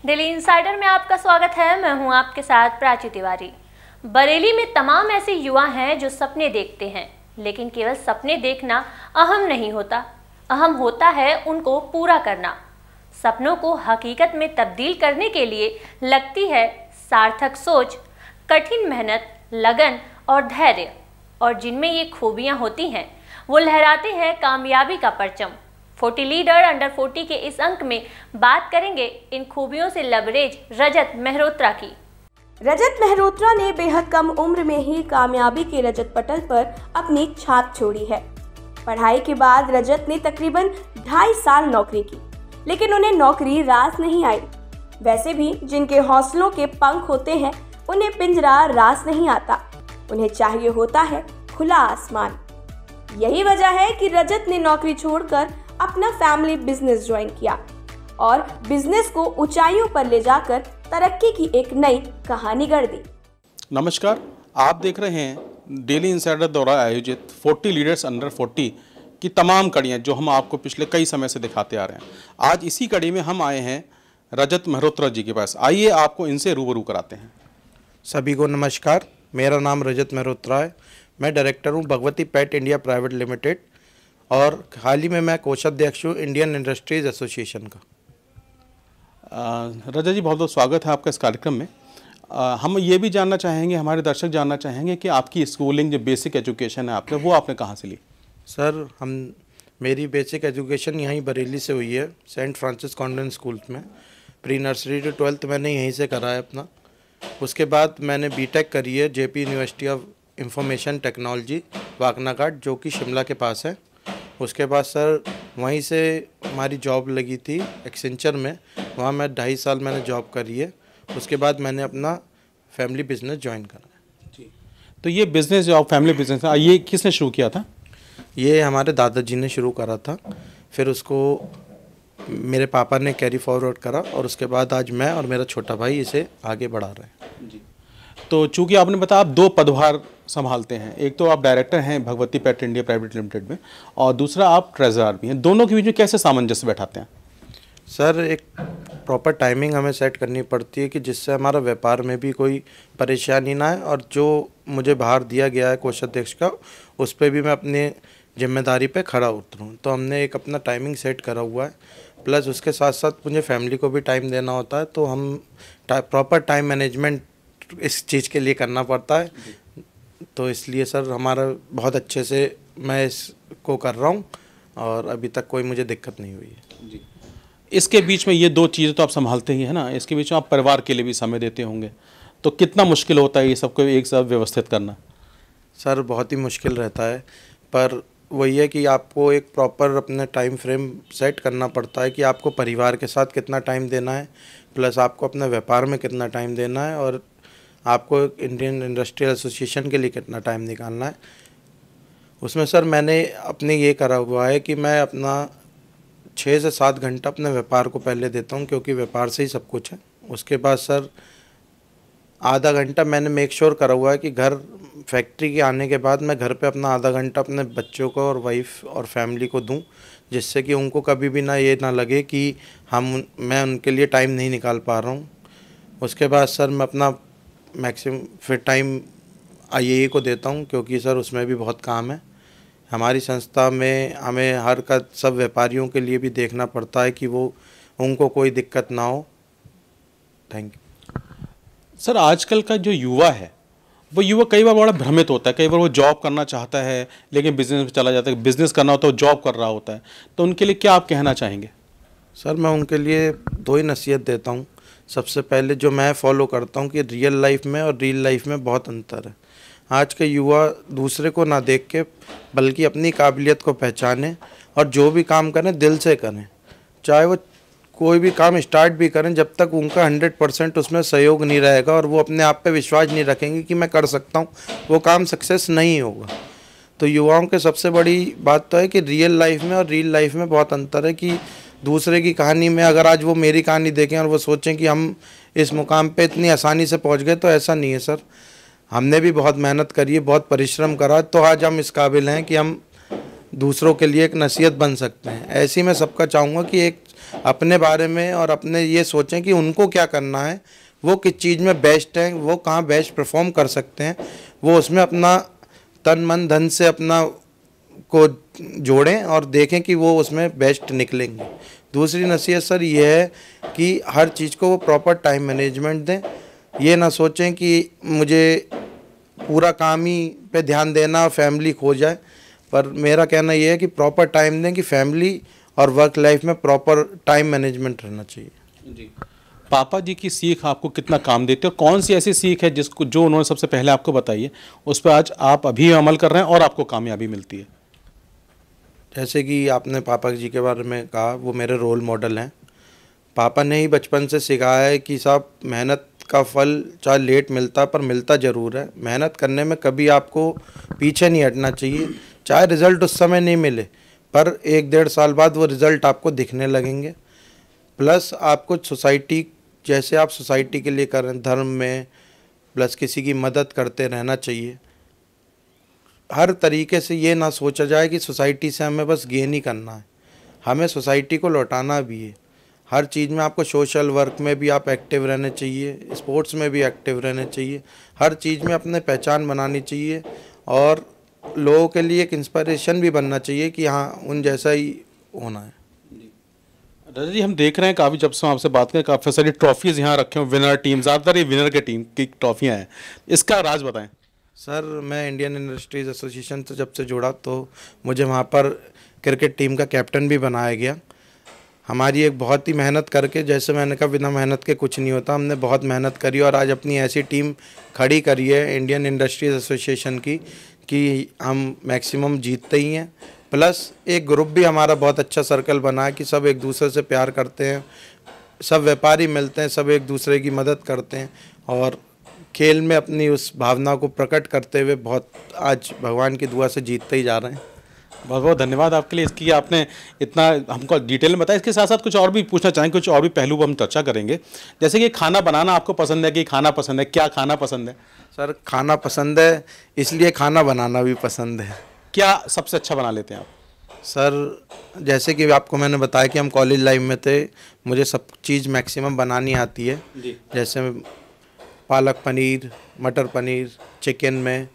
Delhi insider में आपका स्वागत है। मैं हूं आपके साथ प्राची तिवारी। बरेली में तमाम ऐसे युवा हैं जो सपने देखते हैं, लेकिन केवल सपने देखना अहम नहीं होता। अहम होता है उनको पूरा करना। सपनों को हकीकत में तब्दील करने के लिए लगती है सार्थक सोच, कठिन मेहनत, लगन और धैर्य। और जिनमें ये खूबियां होती हैं वो लहराते हैं कामयाबी का परचम। 40 लीडर अंडर 40 के इस अंक में बात करेंगे इन खूबियों से लबरेज रजत मेहरोत्रा की। रजत मेहरोत्रा ने बेहद कम उम्र में ही कामयाबी के रजत पटल पर अपनी छाप छोड़ी है। पढ़ाई के बाद रजत ने तकरीबन 2.5 साल नौकरी की, लेकिन उन्हें नौकरी रास नहीं आई। वैसे भी जिनके हौसलों के पंख होते हैं उन्हें पिंजरा रास नहीं आता, उन्हें चाहिए होता है खुला आसमान। यही वजह है कि रजत ने नौकरी छोड़कर अपना फैमिली बिजनेस ज्वाइन किया और बिजनेस को ऊंचाइयों पर ले जाकर तरक्की की एक नई कहानी गढ़ दी। नमस्कार, आप देख रहे हैं डेली इनसाइडर द्वारा आयोजित 40 लीडर्स अंडर 40 की तमाम कड़ियाँ जो हम आपको पिछले कई समय से दिखाते आ रहे हैं। आज इसी कड़ी में हम आए हैं रजत मेहरोत्रा जी के पास। आइए आपको इनसे रूबरू कराते हैं। सभी को नमस्कार, मेरा नाम रजत मेहरोत्रा है। मैं डायरेक्टर हूँ भगवती पेट इंडिया प्राइवेट लिमिटेड और हाल ही में मैं कोषाध्यक्ष हूँ इंडियन इंडस्ट्रीज एसोसिएशन का। रजत जी, बहुत बहुत स्वागत है आपका इस कार्यक्रम में। हम ये भी जानना चाहेंगे, हमारे दर्शक जानना चाहेंगे कि आपकी स्कूलिंग जो बेसिक एजुकेशन है आपने, वो आपने कहाँ से ली? सर, मेरी बेसिक एजुकेशन यहीं बरेली से हुई है, सेंट फ्रांसिस कॉन्वेंट स्कूल में। प्री नर्सरी टू 12th मैंने यहीं से करा है अपना। उसके बाद मैंने बीटेक करी है JP university of information technology Waknaghat, जो कि शिमला के पास है। उसके बाद सर वहीं से हमारी जॉब लगी थी एक्सेंचर में, वहाँ मैं 2.5 साल मैंने जॉब करी है। उसके बाद मैंने अपना फैमिली बिजनेस ज्वाइन करा जी। तो ये बिज़नेस जो आप फैमिली बिजनेस है, ये किसने शुरू किया था? ये हमारे दादाजी ने शुरू करा था, फिर उसको मेरे पापा ने कैरी फॉरवर्ड करा और उसके बाद आज मैं और मेरा छोटा भाई इसे आगे बढ़ा रहे हैं जी। तो चूंकि आपने बताया आप 2 पदभार संभालते हैं, एक तो आप डायरेक्टर हैं भगवती पेट इंडिया प्राइवेट लिमिटेड में और दूसरा आप ट्रेजरर भी हैं। दोनों के बीच में कैसे सामंजस्य बैठाते हैं? सर, एक प्रॉपर टाइमिंग हमें सेट करनी पड़ती है कि जिससे हमारा व्यापार में भी कोई परेशानी ना आए, और जो मुझे भार दिया गया है कोषाध्यक्ष का, उस पर भी मैं अपनी जिम्मेदारी पे खड़ा उतरूँ। तो हमने एक अपना टाइमिंग सेट करा हुआ है, प्लस उसके साथ साथ मुझे फैमिली को भी टाइम देना होता है। तो हम प्रॉपर टाइम मैनेजमेंट इस चीज़ के लिए करना पड़ता है। तो इसलिए सर हमारा बहुत अच्छे से मैं इसको कर रहा हूँ और अभी तक कोई मुझे दिक्कत नहीं हुई है जी। इसके बीच में ये 2 चीज़ें तो आप संभालते ही हैं ना, इसके बीच में आप परिवार के लिए भी समय देते होंगे, तो कितना मुश्किल होता है ये सबको एक साथ व्यवस्थित करना? सर बहुत ही मुश्किल रहता है, पर वही है कि आपको एक प्रॉपर अपने टाइम फ्रेम सेट करना पड़ता है कि आपको परिवार के साथ कितना टाइम देना है, प्लस आपको अपने व्यापार में कितना टाइम देना है, और आपको इंडियन इंडस्ट्रियल एसोसिएशन के लिए कितना टाइम निकालना है। उसमें सर मैंने अपने ये करा हुआ है कि मैं अपना 6 से 7 घंटा अपने व्यापार को पहले देता हूँ, क्योंकि व्यापार से ही सब कुछ है। उसके बाद सर आधा घंटा मैंने मेक श्योर करा हुआ है कि घर फैक्ट्री के आने के बाद मैं घर पे अपना आधा घंटा अपने बच्चों को और वाइफ और फैमिली को दूं, जिससे कि उनको कभी भी ये ना लगे कि मैं उनके लिए टाइम नहीं निकाल पा रहा हूं। उसके बाद सर मैं अपना मैक्सिमम फिर टाइम आईएए को देता हूं, क्योंकि सर उसमें भी बहुत काम है। हमारी संस्था में हमें हर का सब व्यापारियों के लिए भी देखना पड़ता है कि उनको कोई दिक्कत ना हो। Thank you. सर, आजकल का जो युवा है वो युवा कई बार बड़ा भ्रमित होता है। कई बार वो जॉब करना चाहता है लेकिन बिजनेस में चला जाता है, बिजनेस करना होता है वो जॉब कर रहा होता है, तो उनके लिए क्या आप कहना चाहेंगे? सर मैं उनके लिए 2 ही नसीहत देता हूँ। सबसे पहले जो मैं फॉलो करता हूँ कि रियल लाइफ में और रियल लाइफ में बहुत अंतर है। आज के युवा दूसरे को ना देख के बल्कि अपनी काबिलियत को पहचानें और जो भी काम करें दिल से करें। चाहे वो कोई भी काम स्टार्ट भी करें, जब तक उनका 100% उसमें सहयोग नहीं रहेगा और वो अपने आप पे विश्वास नहीं रखेंगे कि मैं कर सकता हूँ, वो काम सक्सेस नहीं होगा। तो युवाओं के सबसे बड़ी बात तो है कि रियल लाइफ में और रियल लाइफ में बहुत अंतर है। कि दूसरे की कहानी में अगर आज वो मेरी कहानी देखें और वो सोचें कि हम इस मुकाम पे इतनी आसानी से पहुंच गए, तो ऐसा नहीं है सर। हमने भी बहुत मेहनत करी है, बहुत परिश्रम करा, तो आज हम इस काबिल हैं कि हम दूसरों के लिए एक नसीहत बन सकते हैं। ऐसे ही मैं सबका चाहूँगा कि एक अपने बारे में और अपने ये सोचें कि उनको क्या करना है, वो किस चीज़ में बेस्ट हैं, वो कहाँ बेस्ट परफॉर्म कर सकते हैं, वो उसमें अपना तन मन धन से अपना को जोड़ें और देखें कि वो उसमें बेस्ट निकलेंगे। दूसरी नसीहत सर ये है कि हर चीज़ को वो प्रॉपर टाइम मैनेजमेंट दें। ये ना सोचें कि मुझे पूरा काम ही पे ध्यान देना और फैमिली खो जाए, पर मेरा कहना ये है कि प्रॉपर टाइम दें कि फैमिली और वर्क लाइफ में प्रॉपर टाइम मैनेजमेंट रहना चाहिए। जी, पापा जी की सीख आपको कितना काम देती है और कौन सी ऐसी सीख है जिसको जो उन्होंने सबसे पहले आपको बताई है उस पर आज आप अभी अमल कर रहे हैं और आपको कामयाबी मिलती है? जैसे कि आपने पापा जी के बारे में कहा, वो मेरे रोल मॉडल हैं। पापा ने ही बचपन से सिखाया है कि साहब मेहनत का फल चाहे लेट मिलता पर मिलता ज़रूर है। मेहनत करने में कभी आपको पीछे नहीं हटना चाहिए, चाहे रिज़ल्ट उस समय नहीं मिले पर 1-1.5 साल बाद वो रिज़ल्ट आपको दिखने लगेंगे। प्लस आपको सोसाइटी, जैसे आप सोसाइटी के लिए करें धर्म में, प्लस किसी की मदद करते रहना चाहिए। हर तरीके से ये ना सोचा जाए कि सोसाइटी से हमें बस गेन ही करना है, हमें सोसाइटी को लौटाना भी है। हर चीज़ में आपको सोशल वर्क में भी आप एक्टिव रहने चाहिए, स्पोर्ट्स में भी एक्टिव रहने चाहिए, हर चीज़ में अपने पहचान बनानी चाहिए और लोगों के लिए एक इंस्पिरेशन भी बनना चाहिए कि हाँ उन जैसा ही होना है। रजत जी, हम देख रहे हैं काफ़ी, जब से हम आपसे बात करें काफ़ी सारी ट्रॉफीज़ यहाँ रखे हुए, विनर टीम, ज़्यादातर ये विनर के टीम की ट्रॉफियाँ हैं, इसका राज बताएं। सर मैं इंडियन इंडस्ट्रीज़ एसोसिएशन से जब से जुड़ा तो मुझे वहाँ पर क्रिकेट टीम का कैप्टन भी बनाया गया। हमारी एक बहुत ही मेहनत करके, जैसे मैंने कहा बिना मेहनत के कुछ नहीं होता, हमने बहुत मेहनत करी और आज अपनी ऐसी टीम खड़ी करी है इंडियन इंडस्ट्रीज़ एसोसिएशन की कि हम मैक्सिमम जीतते ही हैं। प्लस एक ग्रुप भी हमारा बहुत अच्छा सर्कल बना है कि सब एक दूसरे से प्यार करते हैं, सब व्यापारी मिलते हैं, सब एक दूसरे की मदद करते हैं और खेल में अपनी उस भावना को प्रकट करते हुए बहुत आज भगवान की दुआ से जीतते ही जा रहे हैं। बहुत बहुत धन्यवाद आपके लिए, इसकी आपने इतना हमको डिटेल में बताया। इसके साथ साथ कुछ और भी पूछना चाहेंगे, कुछ और भी पहलू पर हम चर्चा करेंगे। जैसे कि खाना बनाना आपको पसंद है कि खाना पसंद है, क्या खाना पसंद है? सर खाना पसंद है, इसलिए खाना बनाना भी पसंद है। क्या सबसे अच्छा बना लेते हैं आप? सर जैसे कि आपको मैंने बताया कि हम कॉलेज लाइफ में थे, मुझे सब चीज़ मैक्सिमम बनानी आती है जी। जैसे पालक पनीर, मटर पनीर, चिकन में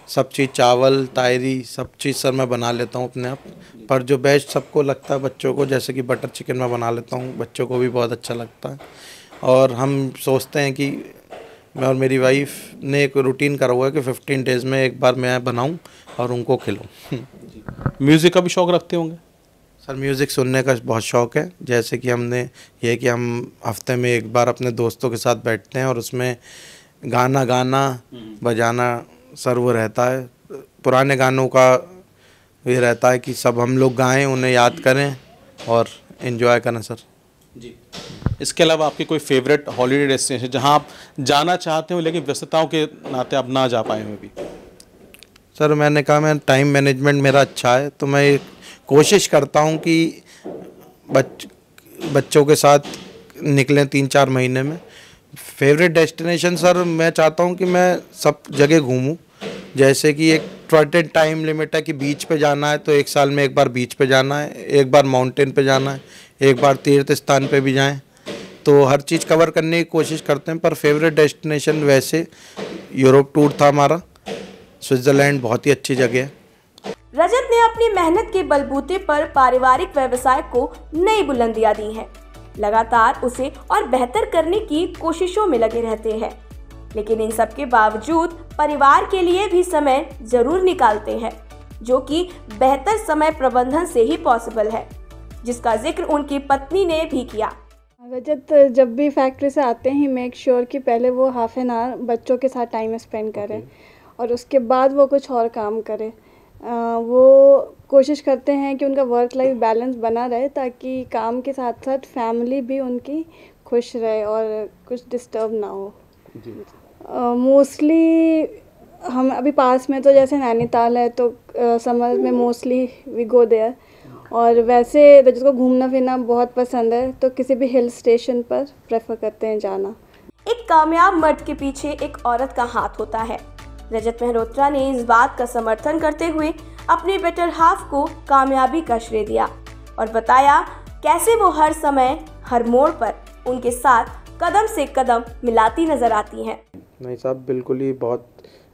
सब चीज़, चावल, तायरी, सब चीज़ सर मैं बना लेता हूँ अपने आप। पर जो बेस्ट सबको लगता है बच्चों को, जैसे कि बटर चिकन मैं बना लेता हूँ, बच्चों को भी बहुत अच्छा लगता है। और हम सोचते हैं कि मैं और मेरी वाइफ ने एक रूटीन करा हुआ है कि 15 डेज़ में एक बार मैं बनाऊँ और उनको खिलाऊँ। म्यूज़िक का भी शौक़ रखते होंगे? सर म्यूज़िक सुनने का बहुत शौक़ है। जैसे कि हमने ये कि हम हफ्ते में एक बार अपने दोस्तों के साथ बैठते हैं और उसमें गाना बजाना सर वो रहता है। पुराने गानों का ये रहता है कि सब हम लोग गाएं, उन्हें याद करें और एंजॉय करें सर। जी। इसके अलावा आपकी कोई फेवरेट हॉलीडे डेस्टिनेशन जहां आप जाना चाहते हो लेकिन व्यस्तताओं के नाते आप ना जा पाए हो अभी? सर मैंने कहा मैं टाइम मैनेजमेंट मेरा अच्छा है, तो मैं कोशिश करता हूं कि बच्चों के साथ निकलें 3-4 महीने में। फेवरेट डेस्टिनेशन सर मैं चाहता हूं कि मैं सब जगह घूमूं। जैसे कि एक ट्रॉटेड टाइम लिमिट है कि बीच पे जाना है तो 1 साल में एक बार बीच पे जाना है, एक बार माउंटेन पे जाना है, एक बार तीर्थ स्थान पे भी जाएं, तो हर चीज़ कवर करने की कोशिश करते हैं। पर फेवरेट डेस्टिनेशन वैसे यूरोप टूर था हमारा, स्विट्ज़रलैंड बहुत ही अच्छी जगह है। रजत ने अपनी मेहनत के बलबूते पर पारिवारिक व्यवसाय को नई बुलंदियां दी हैं। लगातार उसे और बेहतर करने की कोशिशों में लगे रहते हैं, लेकिन इन सब के बावजूद परिवार के लिए भी समय जरूर निकालते हैं, जो कि बेहतर समय प्रबंधन से ही पॉसिबल है, जिसका जिक्र उनकी पत्नी ने भी किया। रजत जब भी फैक्ट्री से आते हैं मेक श्योर कि पहले वो हाफ एन आवर बच्चों के साथ टाइम स्पेंड करें और उसके बाद वो कुछ और काम करें। वो कोशिश करते हैं कि उनका वर्क लाइफ बैलेंस बना रहे ताकि काम के साथ साथ फैमिली भी उनकी खुश रहे और कुछ डिस्टर्ब ना हो। मोस्टली हम अभी पास में तो जैसे नैनीताल है तो समर में मोस्टली वी गो देयर, और वैसे रजत को घूमना फिरना बहुत पसंद है तो किसी भी हिल स्टेशन पर प्रेफर करते हैं जाना। एक कामयाब मर्द के पीछे एक औरत का हाथ होता है। रजत मेहरोत्रा ने इस बात का समर्थन करते हुए अपने बेटर हाफ को कामयाबी का श्रेय दिया और बताया कैसे वो हर समय हर मोड़ पर उनके साथ कदम से कदम मिलाती नजर आती हैं। नहीं साहब, बिल्कुल ही बहुत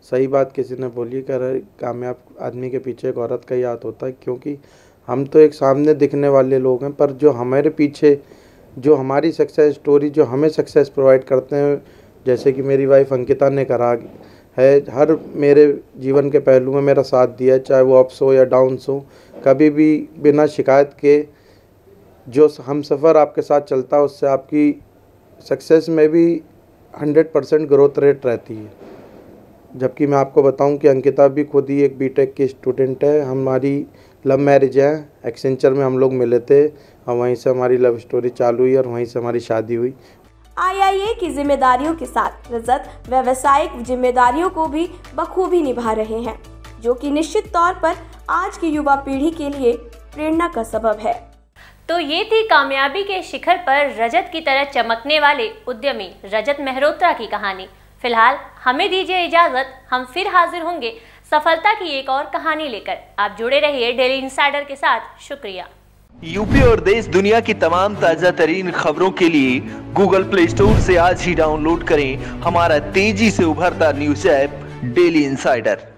सही बात किसी ने बोली कर कामयाब आदमी के पीछे एक औरत का ही हाथ होता है, क्योंकि हम तो एक सामने दिखने वाले लोग हैं, पर जो हमारे पीछे जो हमारी सक्सेस स्टोरी जो हमें सक्सेस प्रोवाइड करते हैं, जैसे कि मेरी वाइफ अंकिता ने करा है, हर मेरे जीवन के पहलू में मेरा साथ दिया है, चाहे वो अप्स हो या डाउन्स हो, कभी भी बिना शिकायत के जो हम सफ़र आपके साथ चलता है उससे आपकी सक्सेस में भी 100% ग्रोथ रेट रहती है। जबकि मैं आपको बताऊं कि अंकिता भी खुद ही एक बीटेक की स्टूडेंट है। हमारी लव मैरिज है, एक्सेंचर में हम लोग मिले थे और वहीं से हमारी लव स्टोरी चालू हुई और वहीं से हमारी शादी हुई। IIA की जिम्मेदारियों के साथ रजत व्यावसायिक जिम्मेदारियों को भी बखूबी निभा रहे हैं, जो कि निश्चित तौर पर आज की युवा पीढ़ी के लिए प्रेरणा का सबब है। तो ये थी कामयाबी के शिखर पर रजत की तरह चमकने वाले उद्यमी रजत मेहरोत्रा की कहानी। फिलहाल हमें दीजिए इजाजत, हम फिर हाजिर होंगे सफलता की एक और कहानी लेकर। आप जुड़े रहिए डेली इंसाइडर के साथ। शुक्रिया। यूपी और देश दुनिया की तमाम ताजा तरीन खबरों के लिए गूगल प्ले स्टोर से आज ही डाउनलोड करें हमारा तेजी से उभरता न्यूज ऐप डेली इंसाइडर।